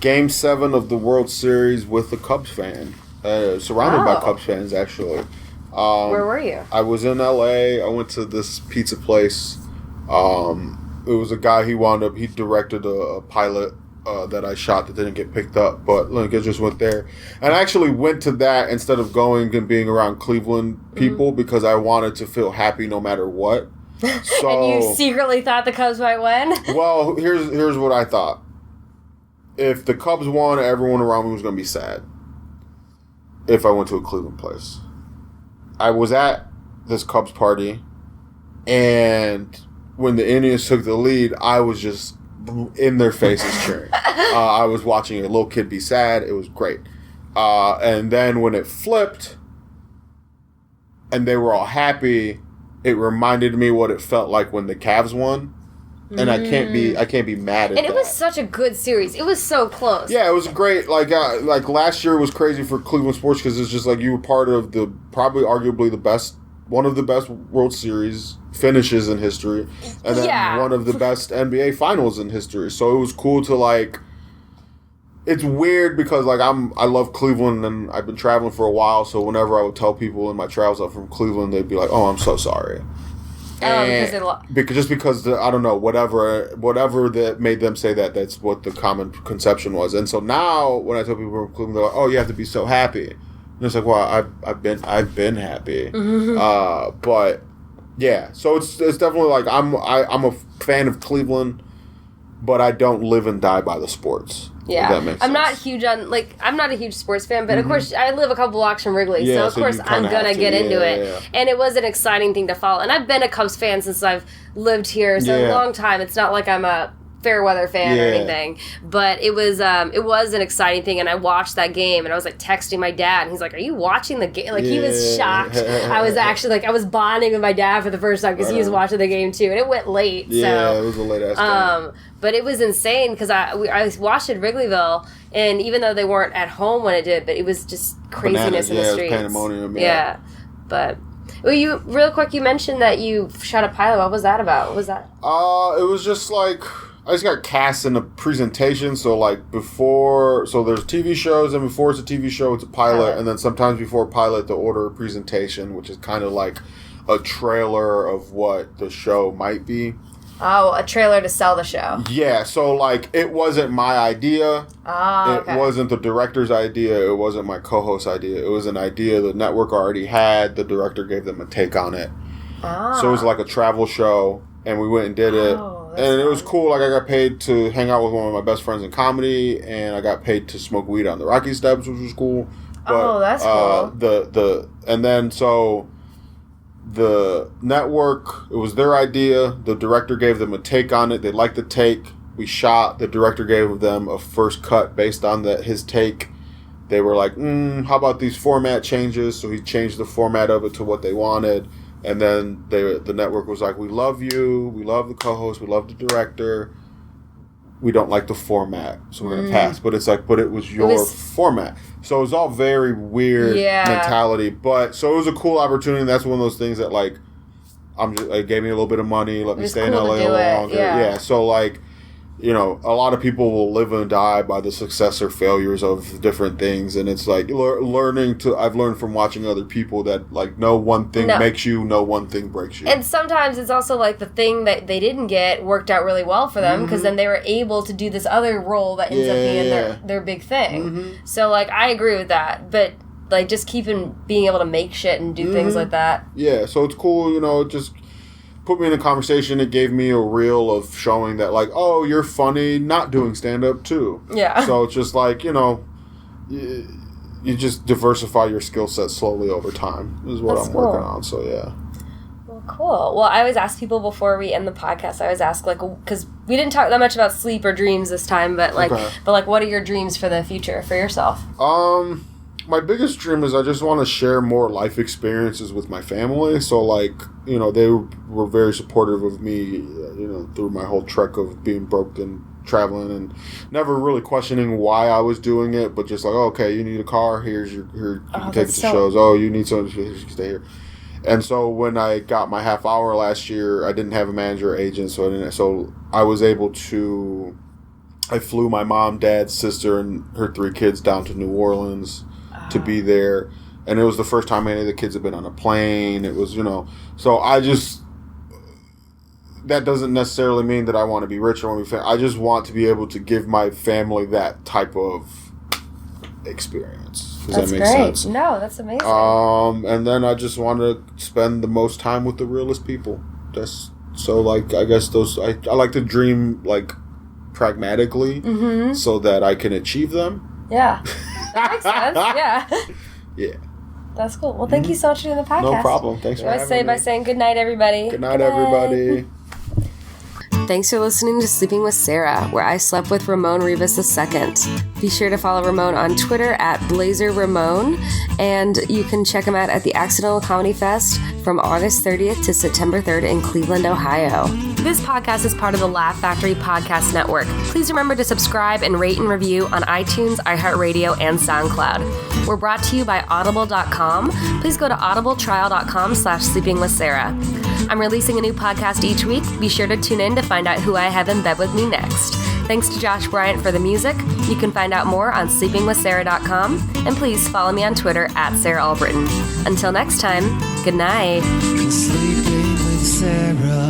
Game 7 of the World Series with a Cubs fan, surrounded by Cubs fans, actually. Where were you? I was in LA. I went to this pizza place. It was a guy, he directed a pilot that I shot that didn't get picked up, but I just went there. And I actually went to that instead of going and being around Cleveland people because I wanted to feel happy no matter what. So, and you secretly thought the Cubs might win? Well, here's what I thought. If the Cubs won, everyone around me was going to be sad if I went to a Cleveland place. I was at this Cubs party, and when the Indians took the lead, I was just in their faces cheering. I was watching a little kid be sad. It was great. And then when it flipped and they were all happy, it reminded me what it felt like when the Cavs won. And I can't be mad at that. And it was such a good series. It was so close. Yeah, it was great. Like last year was crazy for Cleveland sports because it's just like you were part of one of the best World Series finishes in history, and then one of the best NBA finals in history. So it was cool to it's weird because I love Cleveland and I've been traveling for a while. So whenever I would tell people in my travels I'm from Cleveland, they'd be like, "Oh, I'm so sorry." Because I don't know, whatever that made them say that, that's what the common conception was. And so now when I tell people from Cleveland, they're like, "Oh, you have to be so happy." And it's like, well, I've been happy. But yeah, so it's definitely I'm a fan of Cleveland, but I don't live and die by the sports. Yeah, that makes sense. I'm not a huge sports fan, but of course I live a couple blocks from Wrigley, so of course I'm gonna get into it. Yeah. And it was an exciting thing to follow. And I've been a Cubs fan since I've lived here, so a long time. It's not like I'm a fair weather fan or anything, but it was an exciting thing. And I watched that game, and I was texting my dad, and he's like, "Are you watching the game?" He was shocked. I was actually I was bonding with my dad for the first time because he was watching the game too, and it went late. Yeah, it was a late ass game. But it was insane because I watched it at Wrigleyville, and even though they weren't at home when it did, but it was just craziness in the streets. It was pandemonium. Yeah, but you real quick, you mentioned that you shot a pilot. What was that about? What was that? It was just I just got cast in a presentation. So there's TV shows, and before it's a TV show, it's a pilot, and then sometimes before a pilot, they'll order a presentation, which is kind of like a trailer of what the show might be. Oh, a trailer to sell the show. Yeah, so it wasn't my idea. Oh, okay. It wasn't the director's idea. It wasn't my co-host's idea. It was an idea the network already had. The director gave them a take on it. Oh. So it was like a travel show, and we went and did it. And it was cool. I got paid to hang out with one of my best friends in comedy, and I got paid to smoke weed on the Rocky Steps, which was cool. But, that's cool. The network, it was their idea. The director gave them a take on it. They liked the take. We shot. The director gave them a first cut based on his take. They were like, how about these format changes? So he changed the format of it to what they wanted. And then the network was like, we love you. We love the co-host. We love the director. We don't like the format, so we're going to pass. But it's but it was your format. So it was all very weird mentality. But so it was a cool opportunity. And that's one of those things that it gave me a little bit of money, let me stay in LA a little longer. Yeah. So a lot of people will live and die by the success or failures of different things, and it's I've learned from watching other people that no one thing makes you, no one thing breaks you. And sometimes it's also the thing that they didn't get worked out really well for them because then they were able to do this other role that ends up being their big thing. So I agree with that, but just being able to make shit and do things like that. Yeah, so it's cool, just put me in a conversation. It gave me a reel of showing that oh, you're funny not doing stand-up too. Yeah. So it's just you just diversify your skill set slowly over time is what I'm working on. So yeah. Well, Cool. Well, I always ask people before we end the podcast, I always ask, like, because we didn't talk that much about sleep or dreams this time, but like, what are your dreams for the future, for yourself? My biggest dream is I just want to share more life experiences with my family. So, like, you know, they were very supportive of me, you know, through my whole trek of being broke and traveling, and never really questioning why I was doing it, but just like, oh, okay, you need a car, here you can take it to shows. Oh, you need something, you can stay here. And so when I got my half hour last year, I didn't have a manager or agent, so I was able to. I flew my mom, dad, sister, and her 3 kids down to New Orleans to be there, and it was the first time any of the kids had been on a plane. It was, you know, so I just. That doesn't necessarily mean that I want to be rich or want to be famous. I just want to be able to give my family that type of experience. Does that make sense? No, that's amazing. And then I just want to spend the most time with the realest people. That's so, like, I guess those I like to dream, like, pragmatically, so that I can achieve them. Yeah, that makes sense. Yeah. Yeah. That's cool. Well, thank you so much for doing the podcast. No problem. Thanks for having me. By saying good night, everybody. Good night, everybody. Thanks for listening to Sleeping with Sarah, where I slept with Ramon Rivas II. Be sure to follow Ramon on Twitter at BlazerRamon, and you can check him out at the Accidental Comedy Fest from August 30th to September 3rd in Cleveland, Ohio. This podcast is part of the Laugh Factory Podcast Network. Please remember to subscribe and rate and review on iTunes, iHeartRadio, and SoundCloud. We're brought to you by Audible.com. Please go to audibletrial.com/sleepingwithsarah. I'm releasing a new podcast each week. Be sure to tune in to find out who I have in bed with me next. Thanks to Josh Bryant for the music. You can find out more on sleepingwithsarah.com, and please follow me on Twitter at Sarah Albritton. Until next time, good night. Sleeping with Sarah.